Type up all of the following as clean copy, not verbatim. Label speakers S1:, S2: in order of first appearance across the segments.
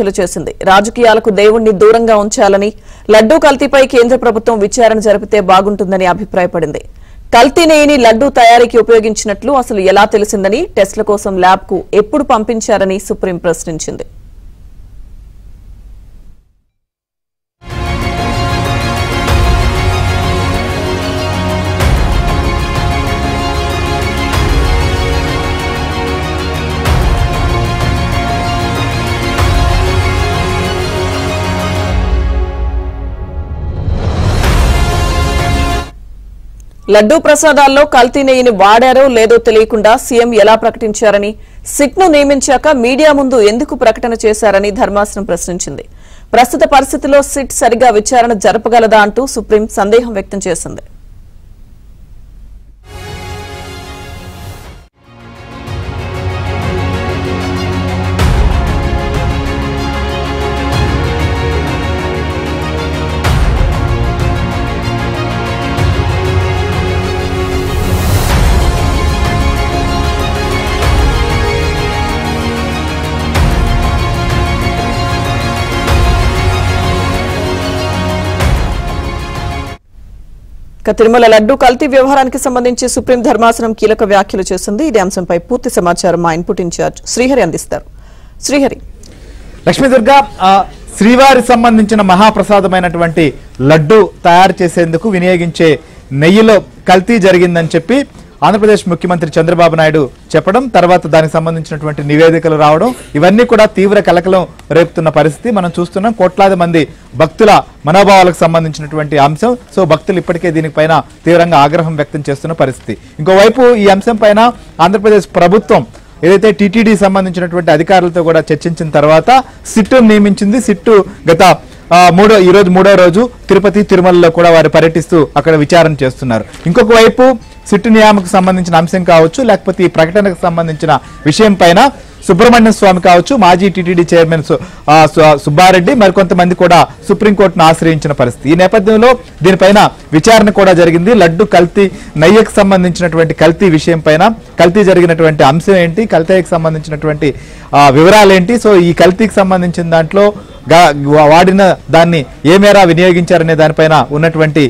S1: చేసింది. రాజకీయాలకు దేవుణ్ణి దూరంగా ఉంచాలని, లడ్డూ కల్తీపై కేంద్ర ప్రభుత్వం విచారణ జరిపితే బాగుంటుందని అభిప్రాయపడింది. కల్తీ నెయ్యిని లడ్డూ తయారీకి ఉపయోగించినట్లు అసలు ఎలా తెలిసిందని, టెస్టుల కోసం ల్యాబ్ కు ఎప్పుడు పంపించారని సుప్రీం ప్రశ్నించింది. లడ్డూ ప్రసాదాల్లో కల్తీ నెయ్యిని వాడారో లేదో తెలియకుండా సీఎం ఎలా ప్రకటించారని, సిట్ను నియమించాక మీడియా ముందు ఎందుకు ప్రకటన చేశారని ధర్మాసనం ప్రశ్నించింది. ప్రస్తుత పరిస్థితిలో సిట్ సరిగా విచారణ జరపగలదా అంటూ సుప్రీం సందేహం వ్యక్తం చేసింది. తిరుమల లడ్డూ కల్తీ వ్యవహారానికి సంబంధించి సుప్రీం ధర్మాసనం కీలక వ్యాఖ్యలు చేసింది. ఇదే అంశంపై పూర్తి సమాచారం మా ఇన్పుట్ ఇన్ఛార్జ్ శ్రీహరి అందిస్తారు. శ్రీహరి.
S2: లక్ష్మీదుర్గ, శ్రీవారి సంబంధించిన మహాప్రసాదమైనటువంటి లడ్డు తయారు చేసేందుకు వినియోగించే నెయ్యిలో కల్తీ జరిగిందని చెప్పి ఆంధ్రప్రదేశ్ ముఖ్యమంత్రి చంద్రబాబు నాయుడు చెప్పడం, తర్వాత దానికి సంబంధించినటువంటి నివేదికలు రావడం, ఇవన్నీ కూడా తీవ్ర కలకలం రేపుతున్న పరిస్థితి మనం చూస్తున్నాం. కోట్లాది మంది భక్తుల మనోభావాలకు సంబంధించినటువంటి అంశం. సో భక్తులు ఇప్పటికే దీనిపైన తీవ్రంగా ఆగ్రహం వ్యక్తం చేస్తున్న పరిస్థితి. ఇంకోవైపు ఈ అంశం పైన ఆంధ్రప్రదేశ్ ప్రభుత్వం ఏదైతే టీటీడీ సంబంధించినటువంటి అధికారులతో కూడా చర్చించిన తర్వాత సిట్టు నియమించింది. సిట్టు గత ఈరోజు మూడో రోజు తిరుపతి, తిరుమలలో కూడా వారు పర్యటిస్తూ అక్కడ విచారణ చేస్తున్నారు. ఇంకొక వైపు సిట్టు నియామకు సంబంధించిన అంశం కావచ్చు, లేకపోతే ఈ ప్రకటనకు సంబంధించిన విషయం పైన సుబ్రహ్మణ్యం స్వామి కావచ్చు, మాజీ టీటీడీ చైర్మన్ సుబ్బారెడ్డి, మరికొంతమంది కూడా సుప్రీంకోర్టును ఆశ్రయించిన పరిస్థితి. ఈ నేపథ్యంలో దీనిపైన విచారణ కూడా జరిగింది. లడ్డు కల్తీ నెయ్యికి సంబంధించినటువంటి కల్తీ విషయం పైన, కల్తీ జరిగినటువంటి అంశం ఏంటి, కల్తీకి సంబంధించినటువంటి వివరాలేంటి, సో ఈ కల్తీకి సంబంధించిన దాంట్లో వాడిన దాన్ని ఏ మేర వినియోగించారనే దానిపైన ఉన్నటువంటి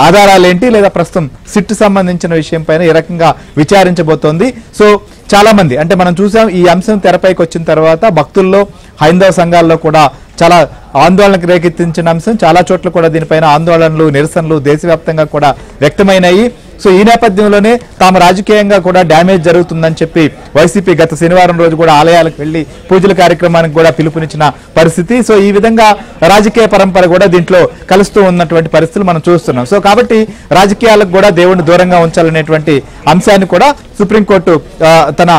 S2: ఆధారాలేంటి, లేదా ప్రస్తుతం సిట్ సంబంధించిన విషయం పైన ఏ రకంగా విచారించబోతోంది. సో చాలా మంది, అంటే మనం చూసాం ఈ అంశం తెరపైకి వచ్చిన తర్వాత భక్తుల్లో, హైందవ సంఘాల్లో కూడా చాలా ఆందోళనకు రేకెత్తించిన అంశం. చాలా చోట్ల కూడా దీనిపైన ఆందోళనలు, నిరసనలు దేశవ్యాప్తంగా కూడా వ్యక్తమైనాయి. సో ఈ నేపథ్యంలోనే తాము రాజకీయంగా కూడా డ్యామేజ్ జరుగుతుందని చెప్పి వైసీపీ గత శనివారం రోజు కూడా ఆలయాలకు వెళ్లి పూజల కార్యక్రమానికి కూడా పిలుపునిచ్చిన పరిస్థితి. సో ఈ విధంగా రాజకీయ పరంపర కూడా దీంట్లో కలుస్తూ ఉన్నటువంటి పరిస్థితులు మనం చూస్తున్నాం. సో కాబట్టి రాజకీయాలకు కూడా దేవుడిని దూరంగా ఉంచాలనేటువంటి అంశాన్ని కూడా సుప్రీంకోర్టు తన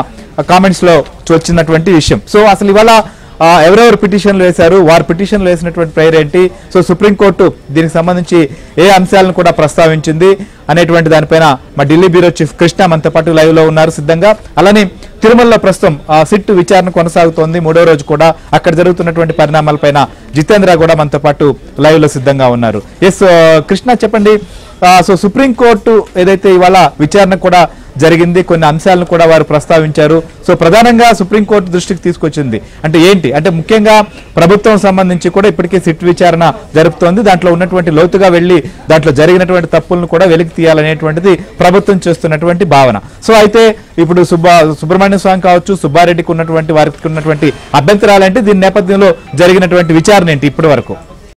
S2: కామెంట్స్ లో వచ్చినటువంటి విషయం. సో అసలు ఇవాళ ఎవరెవరు పిటిషన్లు వేశారు, వారు పిటిషన్లు వేసినటువంటి ప్రేయర్ ఏంటి, సో సుప్రీంకోర్టు దీనికి సంబంధించి ఏ అంశాలను కూడా ప్రస్తావించింది అనేటువంటి దానిపైన మా ఢిల్లీ బ్యూరో చీఫ్ కృష్ణ మనతో పాటు లైవ్ లో ఉన్నారు సిద్ధంగా. అలానే తిరుమలలో ప్రస్తుతం సిట్ విచారణ కొనసాగుతోంది, మూడో రోజు కూడా. అక్కడ జరుగుతున్నటువంటి పరిణామాలపైన జితేంద్ర కూడా మనతో పాటు లైవ్ లో సిద్ధంగా ఉన్నారు. ఎస్ కృష్ణ, చెప్పండి. సో సుప్రీంకోర్టు ఏదైతే ఇవాళ విచారణ కూడా జరిగింది, కొన్ని అంశాలను కూడా వారు ప్రస్తావించారు. సో ప్రధానంగా సుప్రీంకోర్టు దృష్టికి తీసుకొచ్చింది అంటే ఏంటి, అంటే ముఖ్యంగా ప్రభుత్వం సంబంధించి కూడా ఇప్పటికే సిట్ విచారణ జరుపుతోంది. దాంట్లో ఉన్నటువంటి లోతుగా వెళ్లి దాంట్లో జరిగినటువంటి తప్పులను కూడా వెలికి తీయాలనేటువంటిది ప్రభుత్వం చేస్తున్నటువంటి భావన. సో అయితే ఇప్పుడు సుబ్రహ్మణ్య స్వామి కావచ్చు, సుబ్బారెడ్డికి ఉన్నటువంటి వారికి ఉన్నటువంటి అభ్యంతరాలంటే దీని నేపథ్యంలో జరిగినటువంటి విచారణ ఏంటి ఇప్పటి వరకు?